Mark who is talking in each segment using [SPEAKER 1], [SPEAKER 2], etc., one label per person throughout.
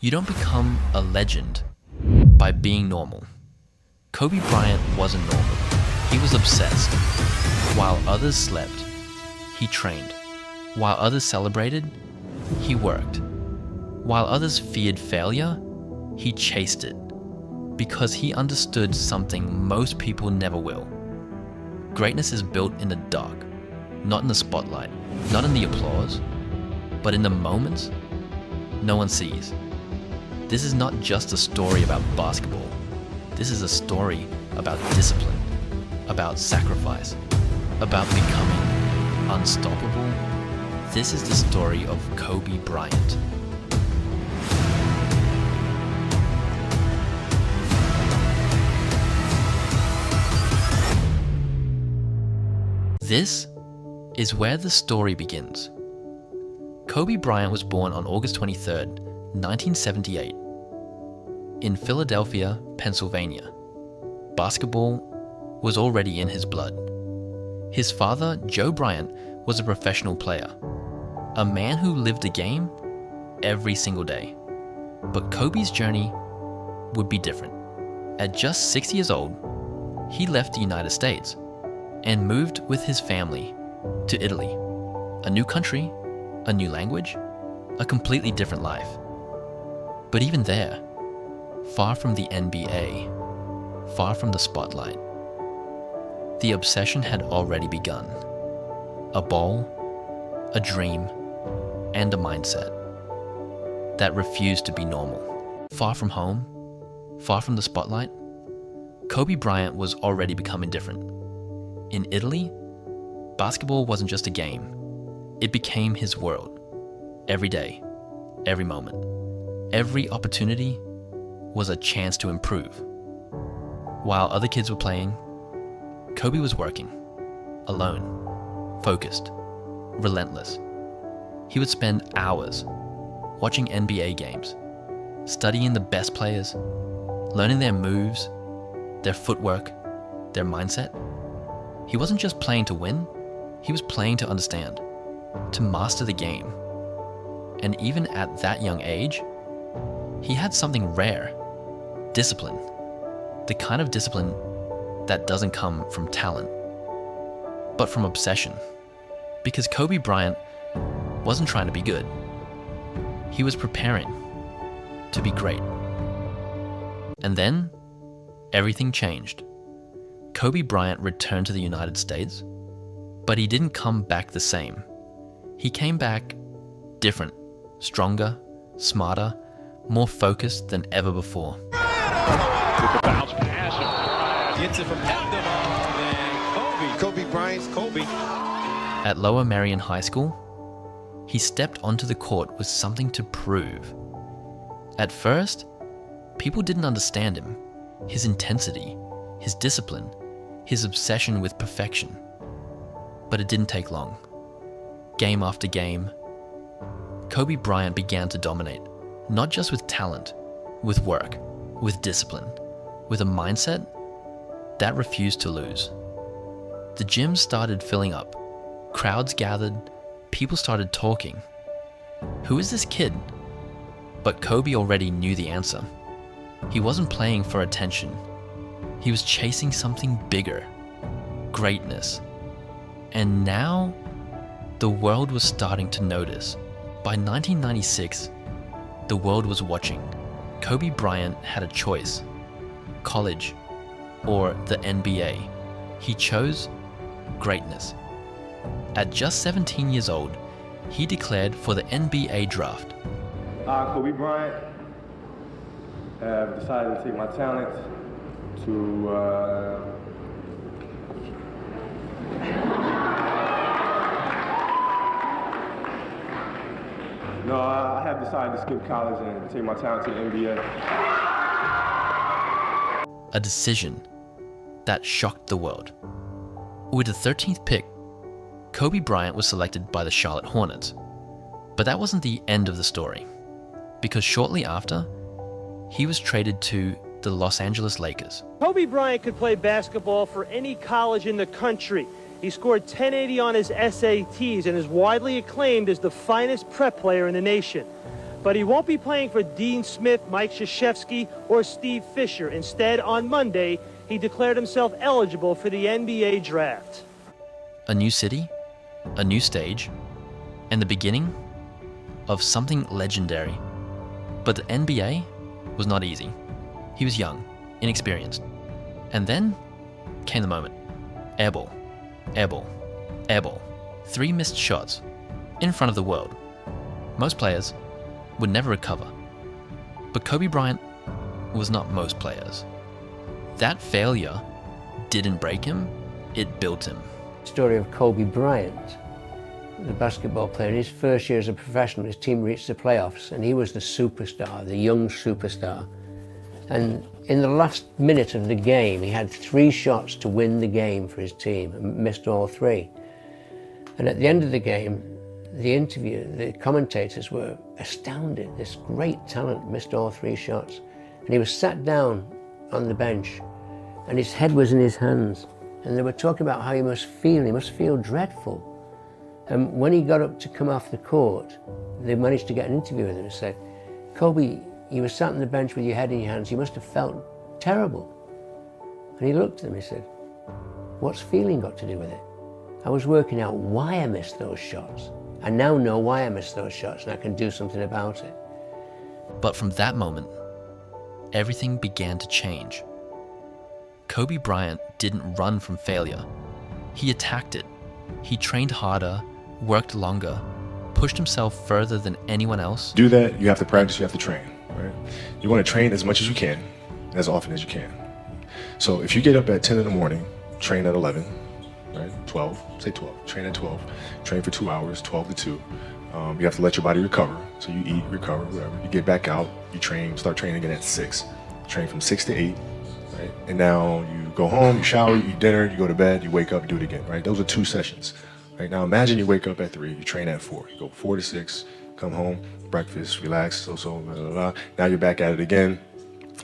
[SPEAKER 1] You don't become a legend by being normal. Kobe Bryant wasn't normal. He was obsessed. While others slept, he trained. While others celebrated, he worked. While others feared failure, he chased it. Because he understood something most people never will. Greatness is built in the dark, not in the spotlight, not in the applause, but in the moments no one sees. This is not just a story about basketball. This is a story about discipline, about sacrifice, about becoming unstoppable. This is the story of Kobe Bryant. This is where the story begins. Kobe Bryant was born on August 23rd, 1978, in Philadelphia, Pennsylvania. Basketball was already in his blood. His father, Joe Bryant, was a professional player, a man who lived the game every single day. But Kobe's journey would be different. At just 6 years old, he left the United States and moved with his family to Italy. A new country, a new language, a completely different life. But even there, far from the NBA, far from the spotlight, the obsession had already begun. A ball, a dream, and a mindset that refused to be normal. Far from home, far from the spotlight, Kobe Bryant was already becoming different. In Italy, basketball wasn't just a game. It became his world. Every day, every moment, every opportunity was a chance to improve. While other kids were playing, Kobe was working, alone, focused, relentless. He would spend hours watching NBA games, studying the best players, learning their moves, their footwork, their mindset. He wasn't just playing to win, he was playing to understand, to master the game. And even at that young age, he had something rare: discipline. The kind of discipline that doesn't come from talent, but from obsession. Because Kobe Bryant wasn't trying to be good. He was preparing to be great. And then, everything changed. Kobe Bryant returned to the United States, but he didn't come back the same. He came back different, stronger, smarter, more focused than ever before.
[SPEAKER 2] With the bounce pass, and gets it from Kobe Bryant's Kobe.
[SPEAKER 1] At Lower Merion High School, he stepped onto the court with something to prove. At first, people didn't understand him, his intensity, his discipline, his obsession with perfection. But it didn't take long. Game after game, Kobe Bryant began to dominate, not just with talent, with work, with discipline, with a mindset that refused to lose. The gym started filling up, crowds gathered, people started talking. Who is this kid? But Kobe already knew the answer. He wasn't playing for attention. He was chasing something bigger, greatness. And now, the world was starting to notice. By 1996, the world was watching. Kobe Bryant had a choice: college or the NBA. He chose greatness. At just 17 years old, he declared for the NBA draft.
[SPEAKER 3] Kobe Bryant have decided to take my talent to No, I have decided to skip college and take my talent to the NBA.
[SPEAKER 1] A decision that shocked the world. With the 13th pick, Kobe Bryant was selected by the Charlotte Hornets. But that wasn't the end of the story, because shortly after, he was traded to the Los Angeles Lakers.
[SPEAKER 4] Kobe Bryant could play basketball for any college in the country. He scored 1080 on his SATs and is widely acclaimed as the finest prep player in the nation. But he won't be playing for Dean Smith, Mike Krzyzewski, or Steve Fisher. Instead, on Monday, he declared himself eligible for the NBA draft.
[SPEAKER 1] A new city, a new stage, and the beginning of something legendary. But the NBA was not easy. He was young, inexperienced. And then came the moment. Airball, airball, airball. 3 missed shots in front of the world. Most players would never recover. But Kobe Bryant was not most players. That failure didn't break him, it built him.
[SPEAKER 5] Story of Kobe Bryant, the basketball player. In his first year as a professional, his team reached the playoffs and he was the superstar, the young superstar. And in the last minute of the game, he had 3 shots to win the game for his team and missed all 3. And at the end of the game, the commentators were astounded. This great talent missed all 3 shots. And he was sat down on the bench and his head was in his hands. And they were talking about how he must feel dreadful. And when he got up to come off the court, they managed to get an interview with him and said, Kobe, you were sat on the bench with your head in your hands, you must have felt terrible. And he looked at them and he said, what's feeling got to do with it? I was working out why I missed those shots. I now know why I missed those shots and I can do something about it.
[SPEAKER 1] But from that moment, everything began to change. Kobe Bryant didn't run from failure. He attacked it. He trained harder, worked longer, pushed himself further than anyone else.
[SPEAKER 6] To do that, you have to practice, you have to train, right? You want to train as much as you can, as often as you can. So if you get up at 10 in the morning, train at 11, right? 12, say 12, train at 12, train for 2 hours, 12 to 2. You have to let your body recover. So you eat, recover, whatever. You get back out, you train, start training again at 6. Train from 6 to 8, right? And now you go home, you shower, you eat dinner, you go to bed, you wake up, do it again, right? Those are 2 sessions, right? Now imagine you wake up at 3, you train at 4, you go 4 to 6, come home, breakfast, relax, blah, blah, blah. Now you're back at it again,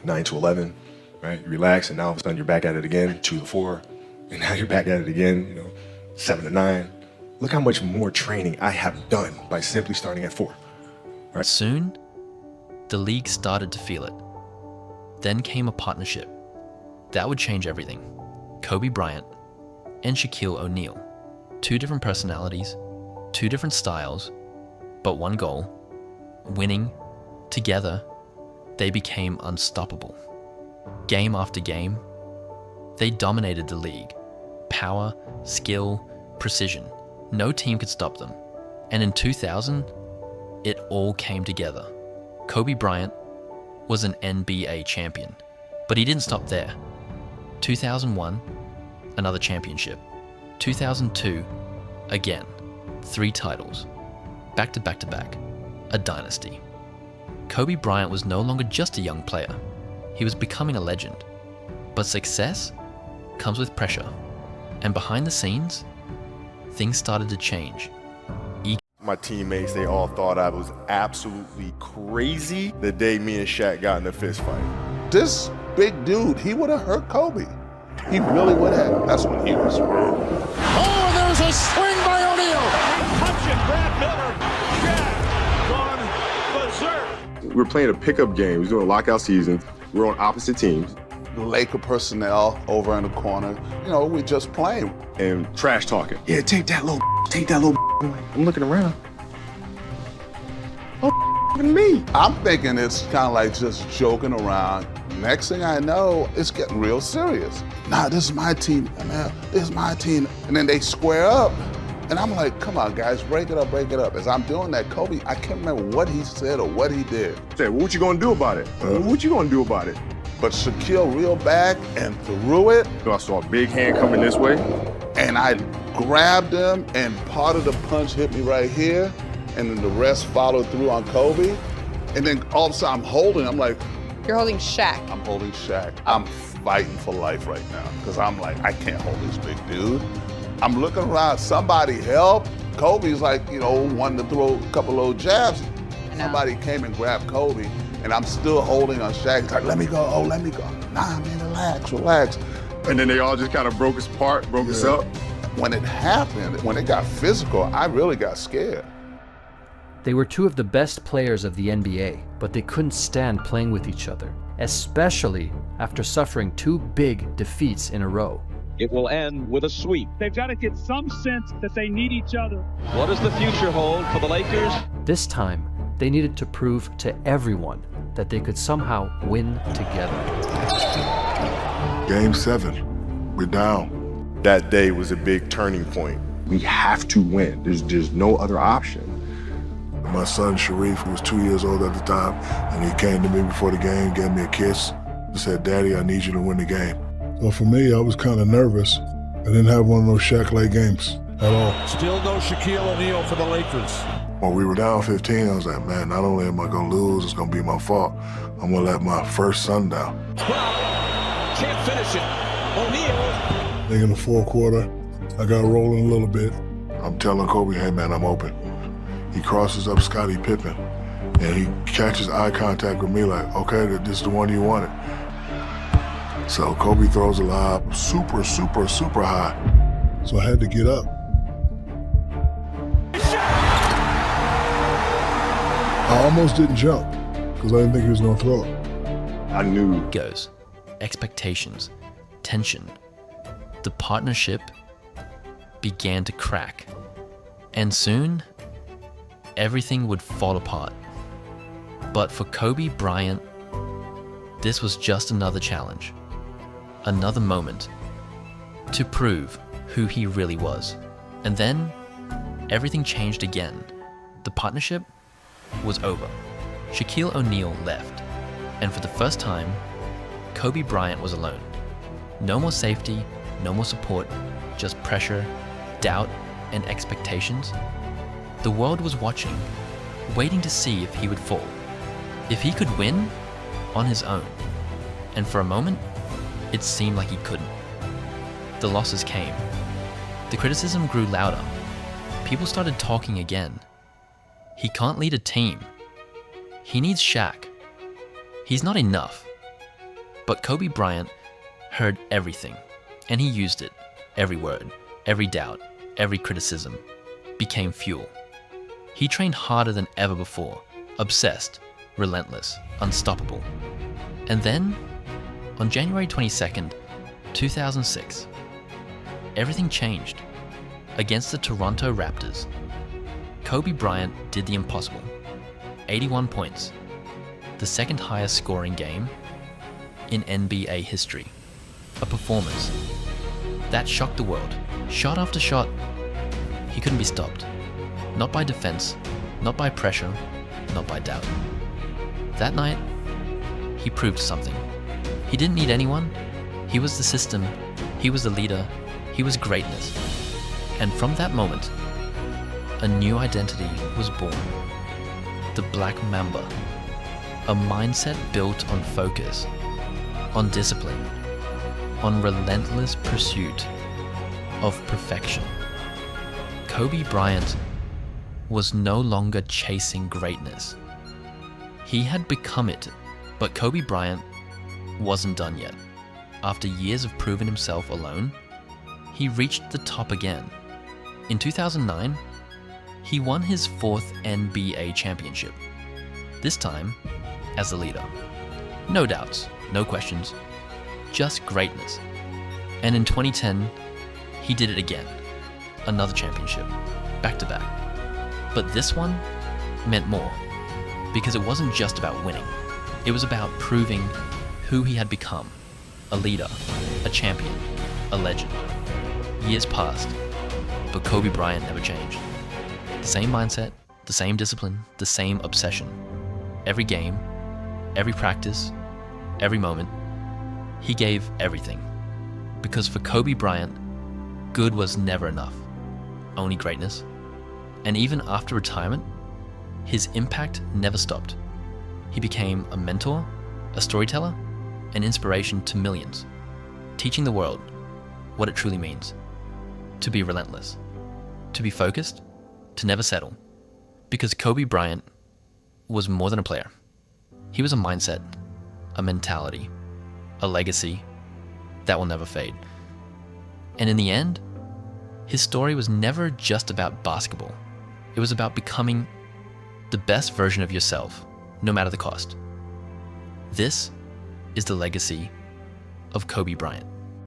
[SPEAKER 6] 9 to 11, right? You relax, and now all of a sudden you're back at it again, 2 to 4, and now you're back at it again, 7 to 9. Look how much more training I have done by simply starting at 4. Right?
[SPEAKER 1] Soon, the league started to feel it. Then came a partnership. That would change everything. Kobe Bryant and Shaquille O'Neal. 2 different personalities, 2 different styles, but one goal, winning. Together, they became unstoppable. Game after game, they dominated the league. Power, skill, precision. No team could stop them. And in 2000, it all came together. Kobe Bryant was an NBA champion, but he didn't stop there. 2001, another championship. 2002, again, 3 titles. Back to back to back, a dynasty. Kobe Bryant was no longer just a young player. He was becoming a legend. But success comes with pressure. And behind the scenes, things started to change.
[SPEAKER 7] My teammates, they all thought I was absolutely crazy the day me and Shaq got in a fist fight.
[SPEAKER 8] This big dude, he would have hurt Kobe. He really would have. That's when he was rude.
[SPEAKER 2] Oh, there's a swing by O'Neal. Touch it, Brad Miller. Shaq gone berserk.
[SPEAKER 6] We were playing a pickup game. We was doing a lockout season. We were on opposite teams.
[SPEAKER 8] Laker personnel over in the corner. We just playing.
[SPEAKER 6] And trash talking. Yeah, take that little. I'm looking around. Oh, me.
[SPEAKER 8] I'm thinking it's kind of like just joking around. Next thing I know, it's getting real serious. Nah, this is my team, man. This is my team. And then they square up. And I'm like, come on, guys, break it up, break it up. As I'm doing that, Kobe, I can't remember what he said or what he did.
[SPEAKER 6] Said, what you gonna do about it? What you gonna do about it?
[SPEAKER 8] But Shaquille reeled back and threw it.
[SPEAKER 6] I saw a big hand coming this way.
[SPEAKER 8] And I grabbed him, and part of the punch hit me right here, and then the rest followed through on Kobe. And then all of a sudden I'm like,
[SPEAKER 9] You're holding Shaq.
[SPEAKER 8] I'm holding Shaq. I'm fighting for life right now, because I'm like, I can't hold this big dude. I'm looking around, somebody help. Kobe's like, wanting to throw a couple little jabs. Somebody came and grabbed Kobe, and I'm still holding on Shaq. He's like, let me go, let me go. Nah, man, relax.
[SPEAKER 6] And then they all just kind of broke us apart, broke us up.
[SPEAKER 8] When it happened, when it got physical, I really got scared.
[SPEAKER 9] They were two of the best players of the NBA, but they couldn't stand playing with each other, especially after suffering two big defeats in a row.
[SPEAKER 10] It will end with a sweep.
[SPEAKER 2] They've got to get some sense that they need each other.
[SPEAKER 10] What does the future hold for the Lakers?
[SPEAKER 9] This time, they needed to prove to everyone that they could somehow win together.
[SPEAKER 7] Game 7, we're down. That day was a big turning point. We have to win. There's no other option.
[SPEAKER 11] My son Sharif, who was 2 years old at the time, and he came to me before the game, gave me a kiss, and said, "Daddy, I need you to win the game." Well, for me, I was kind of nervous. I didn't have one of those Shaq-like games at all.
[SPEAKER 2] Still no Shaquille O'Neal for the Lakers.
[SPEAKER 11] When we were down 15, I was like, man, not only am I going to lose, it's going to be my fault. I'm going to let my first son down.
[SPEAKER 10] 12, can't finish it. O'Neal.
[SPEAKER 11] I think in the fourth quarter, I got rolling a little bit. I'm telling Kobe, hey man, I'm open. He crosses up Scottie Pippen, and he catches eye contact with me like, okay, this is the one you wanted. So Kobe throws a lob super, super, super high. So I had to get up. I almost didn't jump because I didn't think he was going to throw it.
[SPEAKER 7] I knew.
[SPEAKER 1] Goes. Expectations. Tension. The partnership began to crack. And soon, everything would fall apart. But for Kobe Bryant, this was just another challenge. Another moment to prove who he really was. And then everything changed again. The partnership was over. Shaquille O'Neal left, and for the first time, Kobe Bryant was alone. No more safety, no more support, just pressure, doubt, and expectations. The world was watching, waiting to see if he would fall, if he could win on his own. And for a moment, it seemed like he couldn't. The losses came. The criticism grew louder. People started talking again. He can't lead a team. He needs Shaq. He's not enough. But Kobe Bryant heard everything, and he used it. Every word, every doubt, every criticism became fuel. He trained harder than ever before, obsessed, relentless, unstoppable. And then, on January 22nd, 2006, everything changed. Against the Toronto Raptors, Kobe Bryant did the impossible. 81 points, the second highest scoring game in NBA history. A performance that shocked the world. Shot after shot, he couldn't be stopped. Not by defense, not by pressure, not by doubt. That night, he proved something. He didn't need anyone. He was the system. He was the leader. He was greatness. And from that moment, a new identity was born. The Black Mamba. A mindset built on focus, on discipline, on relentless pursuit of perfection. Kobe Bryant was no longer chasing greatness. He had become it, but Kobe Bryant wasn't done yet. After years of proving himself alone, he reached the top again. In 2009, he won his 4th NBA championship. This time, as the leader. No doubts, no questions, just greatness. And in 2010, he did it again. Another championship, back to back. But this one meant more, because it wasn't just about winning. It was about proving who he had become. A leader, a champion, a legend. Years passed, but Kobe Bryant never changed. The same mindset, the same discipline, the same obsession. Every game, every practice, every moment, he gave everything. Because for Kobe Bryant, good was never enough, only greatness. And even after retirement, his impact never stopped. He became a mentor, a storyteller, an inspiration to millions, teaching the world what it truly means to be relentless, to be focused, to never settle. Because Kobe Bryant was more than a player. He was a mindset, a mentality, a legacy that will never fade. And in the end, his story was never just about basketball. It was about becoming the best version of yourself, no matter the cost. This is the legacy of Kobe Bryant.